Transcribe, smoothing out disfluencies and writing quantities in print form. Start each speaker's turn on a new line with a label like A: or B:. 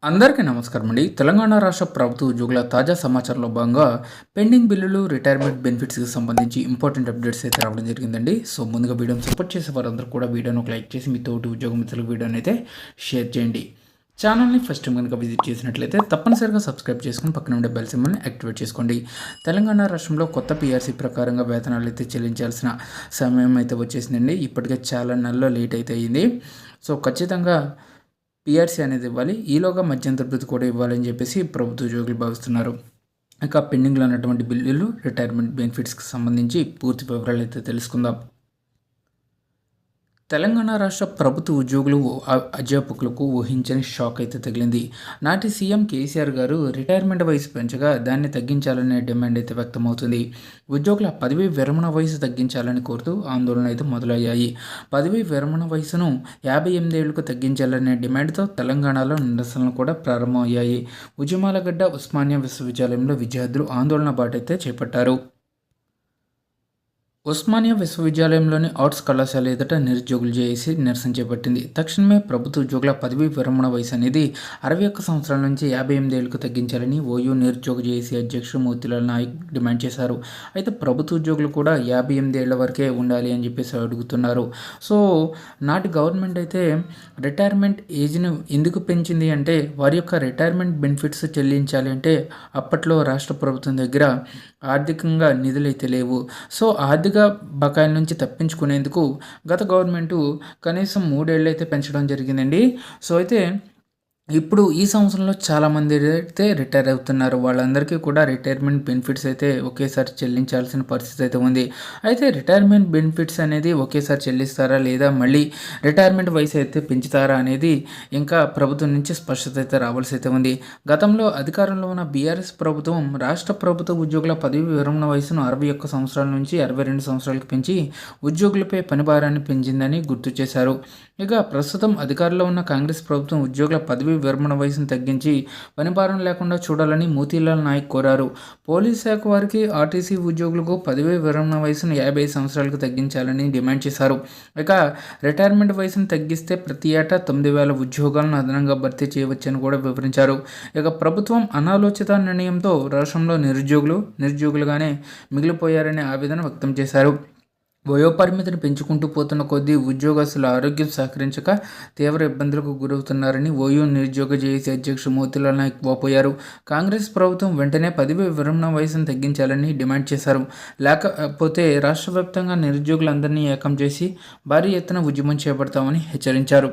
A: అందరికీ నమస్కారం అండి. తెలంగాణ రాష్ట్ర ప్రభుత్వ ఉద్యోగుల తాజా సమాచారంలో భాగంగా పెండింగ్ బిల్లులు, రిటైర్మెంట్ బెనిఫిట్స్‌కి సంబంధించి ఇంపార్టెంట్ అప్డేట్స్ అయితే రావడం జరిగిందండి. సో, ముందుగా వీడియోని సపోర్ట్ చేసే వారందరూ కూడా వీడియోని ఒక లైక్ చేసి మీ తోటి ఉద్యోగ మిత్రులకు వీడియోని అయితే షేర్ చేయండి. ఛానల్‌ని ఫస్ట్ టైం కనుక విజిట్ చేసినట్లయితే తప్పనిసరిగా సబ్స్క్రైబ్ చేసుకొని పక్కన ఉండే బెల్ సింబల్‌ని యాక్టివేట్ చేసుకోండి. తెలంగాణ రాష్ట్రంలో కొత్త పీఆర్సీ ప్రకారంగా వేతనాలు అయితే చెల్లించాల్సిన సమయం అయితే వచ్చేసిందండి. ఇప్పటికే చాలా నెలలు లేట్ అయితే అయింది. సో, ఖచ్చితంగా పీఆర్సీ అనేది ఇవ్వాలి. ఈలోగా మధ్యంతర భృతి కూడా ఇవ్వాలని చెప్పేసి ప్రభుత్వ ఉద్యోగులు భావిస్తున్నారు. ఇక పెండింగ్లో ఉన్నటువంటి బిల్లులు, రిటైర్మెంట్ బెనిఫిట్స్‌కి సంబంధించి పూర్తి వివరాలు అయితే తెలుసుకుందాం. తెలంగాణ రాష్ట్ర ప్రభుత్వ ఉద్యోగులు, అధ్యాపకులకు ఊహించని షాక్ అయితే తగిలింది. నాటి సీఎం కేసీఆర్ గారు రిటైర్మెంట్ వయసు పెంచగా దాన్ని తగ్గించాలనే డిమాండ్ అయితే వ్యక్తమవుతుంది. ఉద్యోగుల పదవీ విరమణ వయసు తగ్గించాలని కోరుతూ ఆందోళనలు అయితే మొదలయ్యాయి. పదవీ విరమణ వయసును 58 ఏళ్లకు తగ్గించాలనే డిమాండ్తో తెలంగాణలో నిరసనలు కూడా ప్రారంభమయ్యాయి. ఉద్యమాలగడ్డ ఉస్మానియా విశ్వవిద్యాలయంలో విద్యార్థులు ఆందోళన బాటైతే చేపట్టారు. ఉస్మానియా విశ్వవిద్యాలయంలోని ఆర్ట్స్ కళాశాల ఎదుట నిరుద్యోగులు జేఏసీ నిరసన చేపట్టింది. తక్షణమే ప్రభుత్వ ఉద్యోగుల పదవీ విరమణ వయసు అనేది 61 సంవత్సరాల నుంచి 58 ఏళ్లకు తగ్గించాలని ఓయూ నిరుద్యోగ జేఏసీ అధ్యక్షుడు మోతీలాల్ నాయక్ డిమాండ్ చేశారు. అయితే ప్రభుత్వ ఉద్యోగులు కూడా 58 ఏళ్ల వరకే ఉండాలి అని చెప్పేసి అడుగుతున్నారు. సో, నాటి గవర్నమెంట్ అయితే రిటైర్మెంట్ ఏజ్ను ఎందుకు పెంచింది అంటే వారి యొక్క రిటైర్మెంట్ బెనిఫిట్స్ చెల్లించాలి అంటే అప్పట్లో రాష్ట్ర ప్రభుత్వం దగ్గర ఆర్థికంగా నిధులైతే లేవు. సో, ఆర్థిక బకాయిల నుంచి తప్పించుకునేందుకు గత గవర్నమెంటు కనీసం 3 ఏళ్ళైతే పెంచడం జరిగిందండి. సో, అయితే ఇప్పుడు ఈ సంవత్సరంలో చాలామంది అయితే రిటైర్ అవుతున్నారు. వాళ్ళందరికీ కూడా రిటైర్మెంట్ బెనిఫిట్స్ అయితే ఒకేసారి చెల్లించాల్సిన పరిస్థితి అయితే ఉంది. అయితే రిటైర్మెంట్ బెనిఫిట్స్ అనేది ఒకేసారి చెల్లిస్తారా లేదా మళ్ళీ రిటైర్మెంట్ వయసు అయితే పెంచుతారా అనేది ఇంకా ప్రభుత్వం నుంచి స్పష్టత అయితే రావాల్సి అయితే ఉంది. గతంలో అధికారంలో ఉన్న బీఆర్ఎస్ ప్రభుత్వం రాష్ట్ర ప్రభుత్వ ఉద్యోగుల పదవి విరమణ వయసును 61 సంవత్సరాల నుంచి 62 సంవత్సరాలకు పెంచి ఉద్యోగులపై పనిభారాన్ని పెంచిందని గుర్తు చేశారు. ఇక ప్రస్తుతం అధికారంలో ఉన్న కాంగ్రెస్ ప్రభుత్వం ఉద్యోగుల పదవి విరమణ వయసును తగ్గించి పనిభారం లేకుండా చూడాలని మోతీలాల్ నాయక్ కోరారు. పోలీస్ శాఖ వారికి, ఆర్టీసీ ఉద్యోగులకు పదవి విరమణ వయసును 55 సంవత్సరాలకు తగ్గించాలని డిమాండ్ చేశారు. ఇక రిటైర్మెంట్ వయసును తగ్గిస్తే ప్రతి ఏటా 9,000 ఉద్యోగాలను అదనంగా భర్తీ చేయవచ్చని కూడా వివరించారు. ఇక ప్రభుత్వం అనాలోచిత నిర్ణయంతో రాష్ట్రంలో నిరుద్యోగులుగానే మిగిలిపోయారనే ఆవేదన వ్యక్తం చేశారు. వయోపరిమితిని పెంచుకుంటూ పోతున్న కొద్దీ ఉద్యోగస్తుల ఆరోగ్యం సహకరించక తీవ్ర ఇబ్బందులకు గురవుతున్నారని ఓయూ నిరుద్యోగ జేఏసీ అధ్యక్షుడు మోతీలాల్ నాయక్ వాపోయారు. కాంగ్రెస్ ప్రభుత్వం వెంటనే పదవి విరమణ వయసును తగ్గించాలని డిమాండ్ చేశారు. లేకపోతే రాష్ట్ర వ్యాప్తంగా నిరుద్యోగులందరినీ ఏకం చేసి భారీ ఎత్తున ఉద్యమం చేపడతామని హెచ్చరించారు.